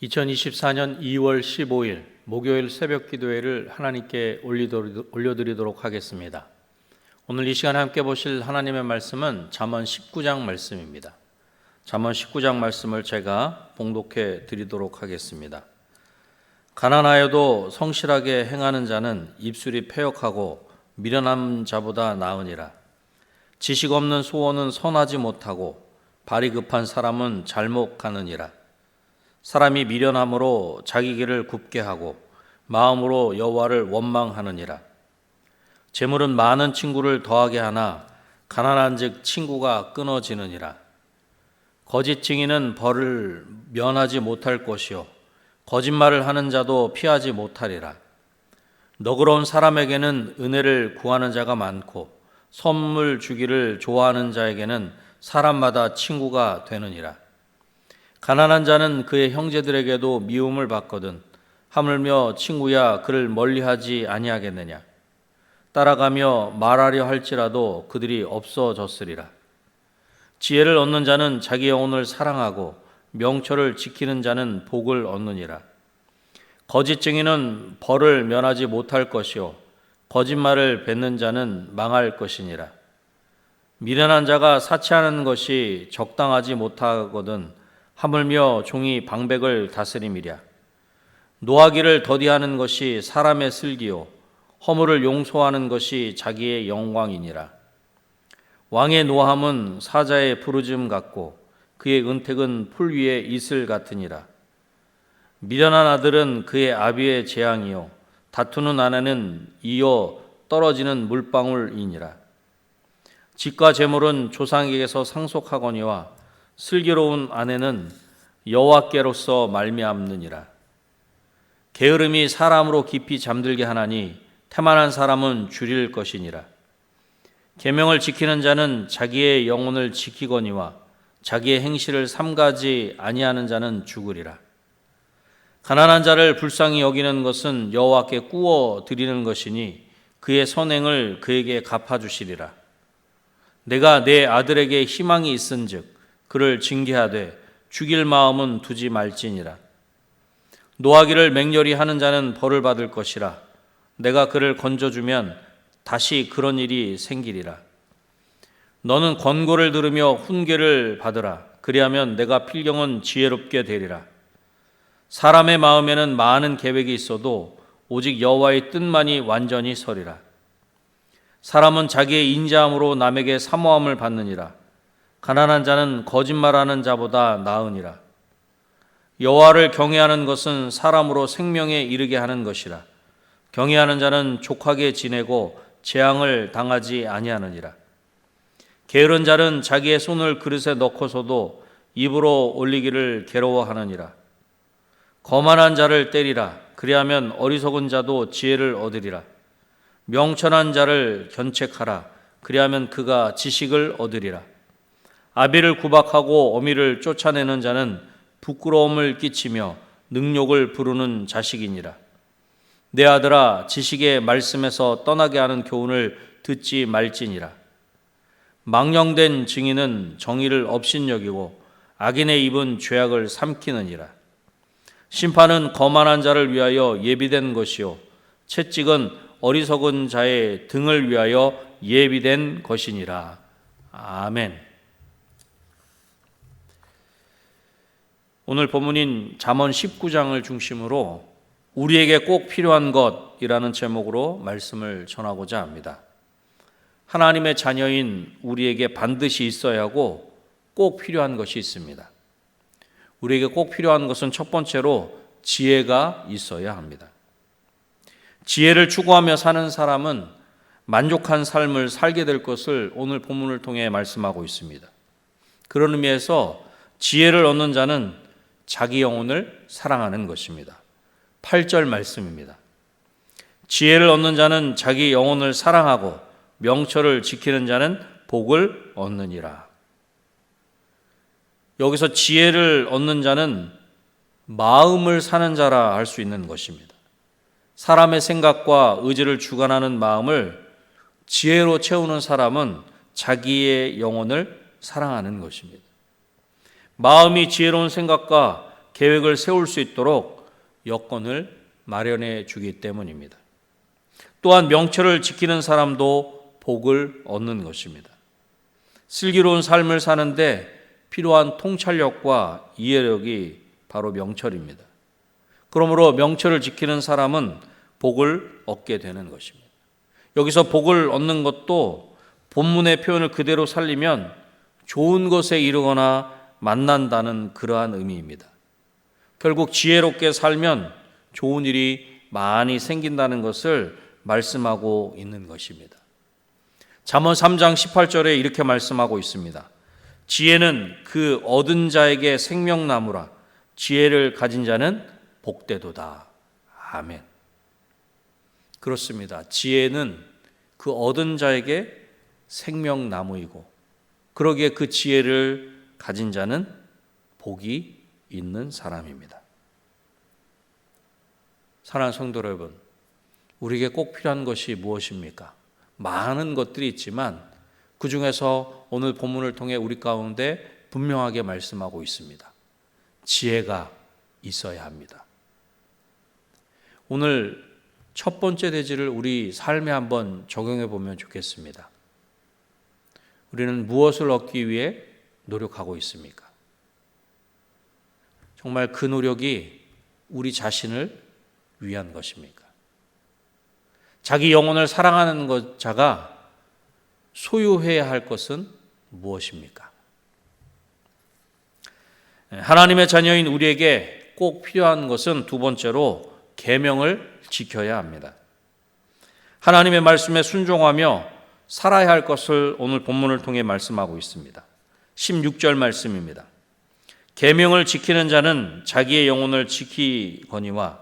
2024년 2월 15일 목요일 새벽 기도회를 하나님께 올려드리도록 하겠습니다. 오늘 이 시간에 함께 보실 하나님의 말씀은 잠언 19장 말씀입니다. 잠언 19장 말씀을 제가 봉독해 드리도록 하겠습니다. 가난하여도 성실하게 행하는 자는 입술이 패역하고 미련한 자보다 나으니라. 지식 없는 소원은 선하지 못하고 발이 급한 사람은 잘못 가느니라. 사람이 미련함으로 자기 길을 굽게 하고 마음으로 여호와를 원망하느니라. 재물은 많은 친구를 더하게 하나 가난한즉 친구가 끊어지느니라. 거짓 증인은 벌을 면하지 못할 것이요 거짓말을 하는 자도 피하지 못하리라. 너그러운 사람에게는 은혜를 구하는 자가 많고 선물 주기를 좋아하는 자에게는 사람마다 친구가 되느니라. 가난한 자는 그의 형제들에게도 미움을 받거든 하물며 친구야 그를 멀리하지 아니하겠느냐. 따라가며 말하려 할지라도 그들이 없어졌으리라. 지혜를 얻는 자는 자기 영혼을 사랑하고 명철을 지키는 자는 복을 얻느니라. 거짓 증인은 벌을 면하지 못할 것이요 거짓말을 뱉는 자는 망할 것이니라. 미련한 자가 사치하는 것이 적당하지 못하거든 하물며 종이 방백을 다스림이랴. 노하기를 더디하는 것이 사람의 슬기요 허물을 용서하는 것이 자기의 영광이니라. 왕의 노함은 사자의 부르짖음 같고 그의 은택은 풀 위에 이슬 같으니라. 미련한 아들은 그의 아비의 재앙이요 다투는 아내는 이어 떨어지는 물방울이니라. 집과 재물은 조상에게서 상속하거니와 슬기로운 아내는 여호와께로서 말미암느니라. 게으름이 사람으로 깊이 잠들게 하나니 태만한 사람은 줄일 것이니라. 계명을 지키는 자는 자기의 영혼을 지키거니와 자기의 행실을 삼가지 아니하는 자는 죽으리라. 가난한 자를 불쌍히 여기는 것은 여호와께 꾸어 드리는 것이니 그의 선행을 그에게 갚아주시리라. 내가 내 아들에게 희망이 있은즉 그를 징계하되 죽일 마음은 두지 말지니라. 노하기를 맹렬히 하는 자는 벌을 받을 것이라. 내가 그를 건져주면 다시 그런 일이 생기리라. 너는 권고를 들으며 훈계를 받으라. 그리하면 내가 필경은 지혜롭게 되리라. 사람의 마음에는 많은 계획이 있어도 오직 여호와의 뜻만이 완전히 서리라. 사람은 자기의 인자함으로 남에게 사모함을 받느니라. 가난한 자는 거짓말하는 자보다 나으니라. 여호와를 경외하는 것은 사람으로 생명에 이르게 하는 것이라. 경외하는 자는 족하게 지내고 재앙을 당하지 아니하느니라. 게으른 자는 자기의 손을 그릇에 넣고서도 입으로 올리기를 괴로워하느니라. 거만한 자를 때리라. 그리하면 어리석은 자도 지혜를 얻으리라. 명철한 자를 견책하라. 그리하면 그가 지식을 얻으리라. 아비를 구박하고 어미를 쫓아내는 자는 부끄러움을 끼치며 능욕을 부르는 자식이니라. 내 아들아 지식의 말씀에서 떠나게 하는 교훈을 듣지 말지니라. 망령된 증인은 정의를 업신여기고 악인의 입은 죄악을 삼키느니라. 심판은 거만한 자를 위하여 예비된 것이요 채찍은 어리석은 자의 등을 위하여 예비된 것이니라. 아멘. 오늘 본문인 잠언 19장을 중심으로 우리에게 꼭 필요한 것이라는 제목으로 말씀을 전하고자 합니다. 하나님의 자녀인 우리에게 반드시 있어야 하고 꼭 필요한 것이 있습니다. 우리에게 꼭 필요한 것은 첫 번째로 지혜가 있어야 합니다. 지혜를 추구하며 사는 사람은 만족한 삶을 살게 될 것을 오늘 본문을 통해 말씀하고 있습니다. 그런 의미에서 지혜를 얻는 자는 자기 영혼을 사랑하는 것입니다. 8절 말씀입니다. 지혜를 얻는 자는 자기 영혼을 사랑하고 명철을 지키는 자는 복을 얻느니라. 여기서 지혜를 얻는 자는 마음을 사는 자라 할 수 있는 것입니다. 사람의 생각과 의지를 주관하는 마음을 지혜로 채우는 사람은 자기의 영혼을 사랑하는 것입니다. 마음이 지혜로운 생각과 계획을 세울 수 있도록 여건을 마련해 주기 때문입니다. 또한 명철을 지키는 사람도 복을 얻는 것입니다. 슬기로운 삶을 사는데 필요한 통찰력과 이해력이 바로 명철입니다. 그러므로 명철을 지키는 사람은 복을 얻게 되는 것입니다. 여기서 복을 얻는 것도 본문의 표현을 그대로 살리면 좋은 것에 이르거나 만난다는 그러한 의미입니다. 결국 지혜롭게 살면 좋은 일이 많이 생긴다는 것을 말씀하고 있는 것입니다. 잠언 3장 18절에 이렇게 말씀하고 있습니다. 지혜는 그 얻은 자에게 생명나무라. 지혜를 가진 자는 복되도다. 아멘. 그렇습니다. 지혜는 그 얻은 자에게 생명나무이고 그러기에 그 지혜를 가진 자는 복이 있는 사람입니다. 사랑하는 성도 여러분, 우리에게 꼭 필요한 것이 무엇입니까? 많은 것들이 있지만 그 중에서 오늘 본문을 통해 우리 가운데 분명하게 말씀하고 있습니다. 지혜가 있어야 합니다. 오늘 첫 번째 대지를 우리 삶에 한번 적용해 보면 좋겠습니다. 우리는 무엇을 얻기 위해 노력하고 있습니까? 정말 그 노력이 우리 자신을 위한 것입니까? 자기 영혼을 사랑하는 자가 소유해야 할 것은 무엇입니까? 하나님의 자녀인 우리에게 꼭 필요한 것은 두 번째로 계명을 지켜야 합니다. 하나님의 말씀에 순종하며 살아야 할 것을 오늘 본문을 통해 말씀하고 있습니다. 16절 말씀입니다. 계명을 지키는 자는 자기의 영혼을 지키거니와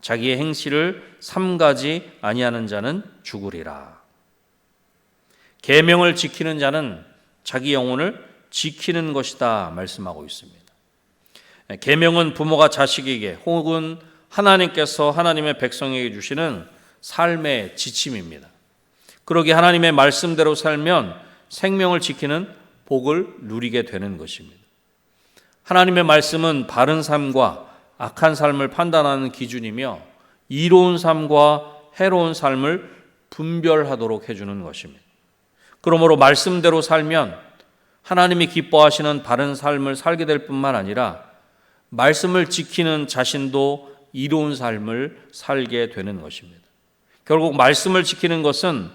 자기의 행실을 삼가지 아니하는 자는 죽으리라. 계명을 지키는 자는 자기 영혼을 지키는 것이다 말씀하고 있습니다. 계명은 부모가 자식에게 혹은 하나님께서 하나님의 백성에게 주시는 삶의 지침입니다. 그러기에 하나님의 말씀대로 살면 생명을 지키는 복을 누리게 되는 것입니다. 하나님의 말씀은 바른 삶과 악한 삶을 판단하는 기준이며 이로운 삶과 해로운 삶을 분별하도록 해주는 것입니다. 그러므로 말씀대로 살면 하나님이 기뻐하시는 바른 삶을 살게 될 뿐만 아니라 말씀을 지키는 자신도 이로운 삶을 살게 되는 것입니다. 결국 말씀을 지키는 것은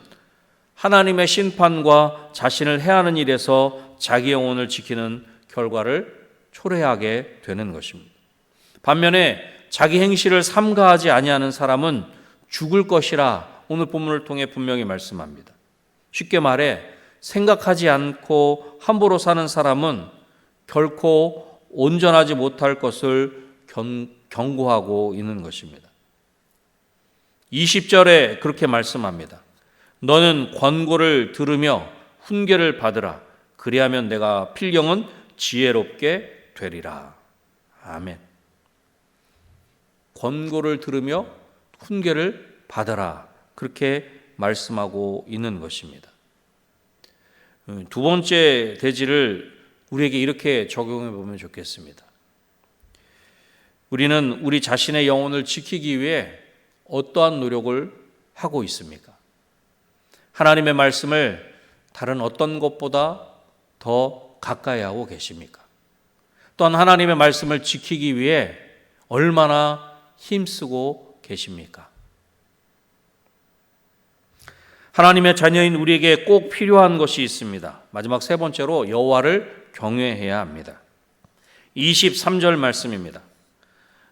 하나님의 심판과 자신을 해하는 일에서 자기 영혼을 지키는 결과를 초래하게 되는 것입니다. 반면에 자기 행실을 삼가하지 아니하는 사람은 죽을 것이라 오늘 본문을 통해 분명히 말씀합니다. 쉽게 말해 생각하지 않고 함부로 사는 사람은 결코 온전하지 못할 것을 경고하고 있는 것입니다. 20절에 그렇게 말씀합니다. 너는 권고를 들으며 훈계를 받으라. 그리하면 내가 필경은 지혜롭게 되리라. 아멘. 권고를 들으며 훈계를 받아라. 그렇게 말씀하고 있는 것입니다. 두 번째 대지를 우리에게 이렇게 적용해 보면 좋겠습니다. 우리는 우리 자신의 영혼을 지키기 위해 어떠한 노력을 하고 있습니까? 하나님의 말씀을 다른 어떤 것보다 더 가까이 하고 계십니까? 또한 하나님의 말씀을 지키기 위해 얼마나 힘쓰고 계십니까? 하나님의 자녀인 우리에게 꼭 필요한 것이 있습니다. 마지막 세 번째로 여호와를 경외해야 합니다. 23절 말씀입니다.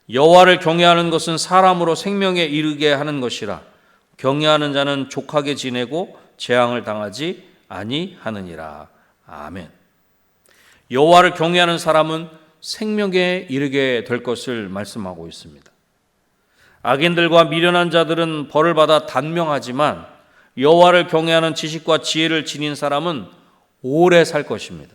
여호와를 경외하는 것은 사람으로 생명에 이르게 하는 것이라 경외하는 자는 족하게 지내고 재앙을 당하지 아니하느니라. 아멘. 여호와를 경외하는 사람은 생명에 이르게 될 것을 말씀하고 있습니다. 악인들과 미련한 자들은 벌을 받아 단명하지만 여호와를 경외하는 지식과 지혜를 지닌 사람은 오래 살 것입니다.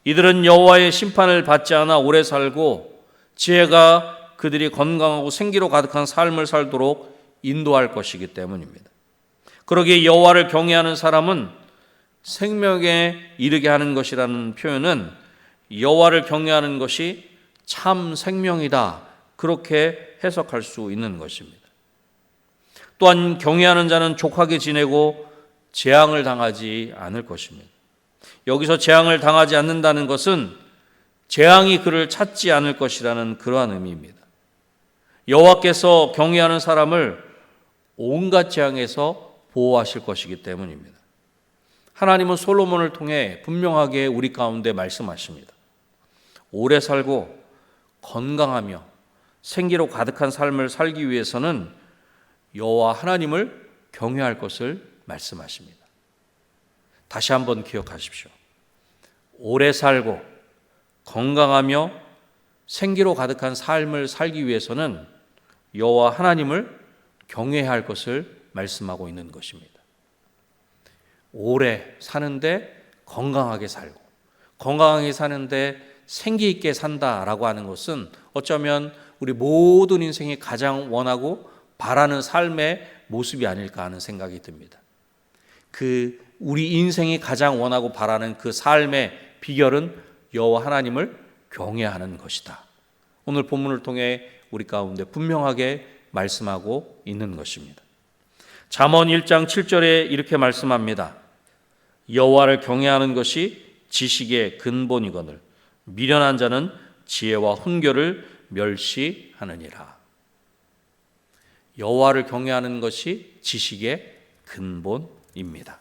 이들은 여호와의 심판을 받지 않아 오래 살고 지혜가 그들이 건강하고 생기로 가득한 삶을 살도록 인도할 것이기 때문입니다. 그러기에 여호와를 경외하는 사람은 생명에 이르게 하는 것이라는 표현은 여호와를 경외하는 것이 참 생명이다. 그렇게 해석할 수 있는 것입니다. 또한 경외하는 자는 족하게 지내고 재앙을 당하지 않을 것입니다. 여기서 재앙을 당하지 않는다는 것은 재앙이 그를 찾지 않을 것이라는 그러한 의미입니다. 여호와께서 경외하는 사람을 온갖 재앙에서 보호하실 것이기 때문입니다. 하나님은 솔로몬을 통해 분명하게 우리 가운데 말씀하십니다. 오래 살고 건강하며 생기로 가득한 삶을 살기 위해서는 여호와 하나님을 경외할 것을 말씀하십니다. 다시 한번 기억하십시오. 오래 살고 건강하며 생기로 가득한 삶을 살기 위해서는 여호와 하나님을 경외해야 할 것을 말씀하고 있는 것입니다. 오래 사는데 건강하게 살고 건강하게 사는데 생기 있게 산다라고 하는 것은 어쩌면 우리 모든 인생이 가장 원하고 바라는 삶의 모습이 아닐까 하는 생각이 듭니다. 우리 인생이 가장 원하고 바라는 그 삶의 비결은 여호와 하나님을 경외하는 것이다. 오늘 본문을 통해 우리 가운데 분명하게 말씀하고 있는 것입니다. 잠언 1장 7절에 이렇게 말씀합니다. 여호와를 경외하는 것이 지식의 근본이거늘 미련한 자는 지혜와 훈교를 멸시하느니라. 여호와를 경외하는 것이 지식의 근본입니다.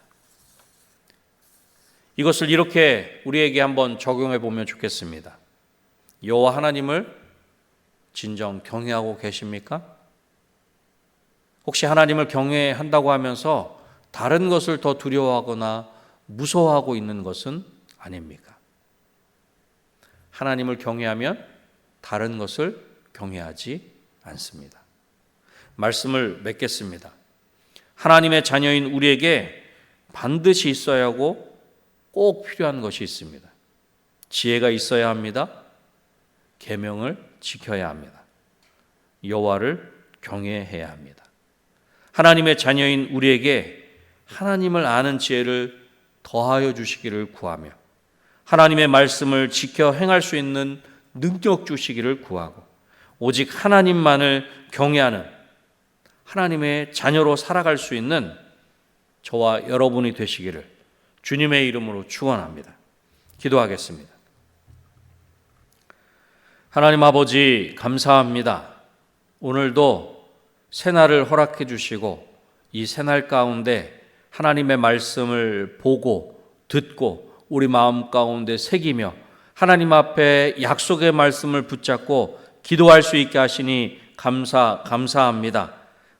이것을 이렇게 우리에게 한번 적용해 보면 좋겠습니다. 여호와 하나님을 진정 경외하고 계십니까? 혹시 하나님을 경외한다고 하면서 다른 것을 더 두려워하거나 무서워하고 있는 것은 아닙니까? 하나님을 경외하면 다른 것을 경외하지 않습니다. 말씀을 맺겠습니다. 하나님의 자녀인 우리에게 반드시 있어야 하고 꼭 필요한 것이 있습니다. 지혜가 있어야 합니다. 계명을 지켜야 합니다. 여호와를 경외해야 합니다. 하나님의 자녀인 우리에게 하나님을 아는 지혜를 더하여 주시기를 구하며 하나님의 말씀을 지켜 행할 수 있는 능력 주시기를 구하고 오직 하나님만을 경외하는 하나님의 자녀로 살아갈 수 있는 저와 여러분이 되시기를 주님의 이름으로 축원합니다. 기도하겠습니다. 하나님 아버지 감사합니다. 오늘도 새날을 허락해 주시고 이 새날 가운데 하나님의 말씀을 보고 듣고 우리 마음 가운데 새기며 하나님 앞에 약속의 말씀을 붙잡고 기도할 수 있게 하시니 감사합니다.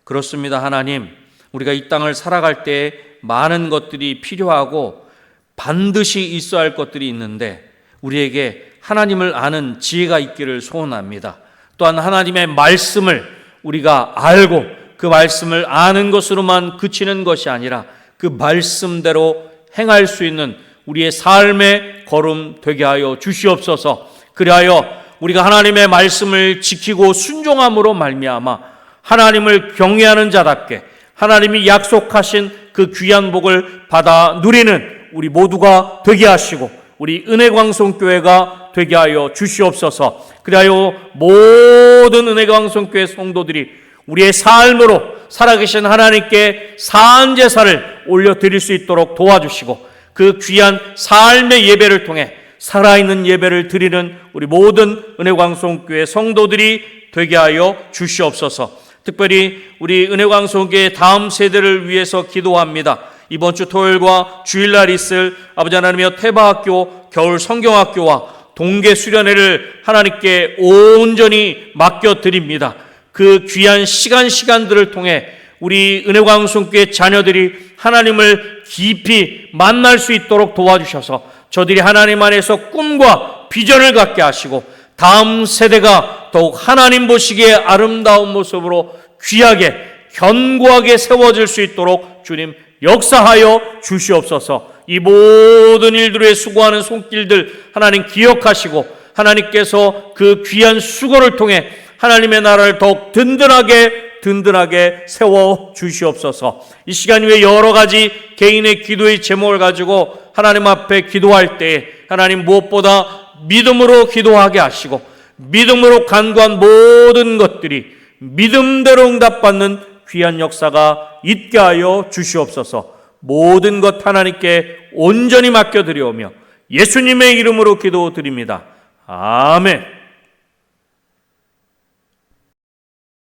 그렇습니다. 하나님, 우리가 이 땅을 살아갈 때 많은 것들이 필요하고 반드시 있어야 할 것들이 있는데 우리에게 하나님을 아는 지혜가 있기를 소원합니다. 또한 하나님의 말씀을 우리가 알고 그 말씀을 아는 것으로만 그치는 것이 아니라 그 말씀대로 행할 수 있는 우리의 삶의 걸음 되게 하여 주시옵소서. 그리하여 우리가 하나님의 말씀을 지키고 순종함으로 말미암아 하나님을 경외하는 자답게 하나님이 약속하신 그 귀한 복을 받아 누리는 우리 모두가 되게 하시고 우리 은혜광송교회가 되게 하여 주시옵소서. 그리하여 모든 은혜광송교회 성도들이 우리의 삶으로 살아계신 하나님께 산제사를 올려드릴 수 있도록 도와주시고 그 귀한 삶의 예배를 통해 살아있는 예배를 드리는 우리 모든 은혜광송교회 성도들이 되게 하여 주시옵소서. 특별히 우리 은혜광송교회 다음 세대를 위해서 기도합니다. 이번 주 토요일과 주일날 있을 아버지 하나님의 태바학교 겨울 성경학교와 동계 수련회를 하나님께 온전히 맡겨드립니다. 그 귀한 시간들을 통해 우리 은혜광송교회 자녀들이 하나님을 깊이 만날 수 있도록 도와주셔서 저들이 하나님 안에서 꿈과 비전을 갖게 하시고 다음 세대가 더욱 하나님 보시기에 아름다운 모습으로 귀하게 견고하게 세워질 수 있도록 주님 역사하여 주시옵소서. 이 모든 일들에 수고하는 손길들 하나님 기억하시고 하나님께서 그 귀한 수고를 통해 하나님의 나라를 더욱 든든하게 세워 주시옵소서. 이 시간 위에 여러 가지 개인의 기도의 제목을 가지고 하나님 앞에 기도할 때 하나님 무엇보다 믿음으로 기도하게 하시고 믿음으로 간구한 모든 것들이 믿음대로 응답받는 귀한 역사가 있게 하여 주시옵소서. 모든 것 하나님께 온전히 맡겨드리오며 예수님의 이름으로 기도드립니다. 아멘.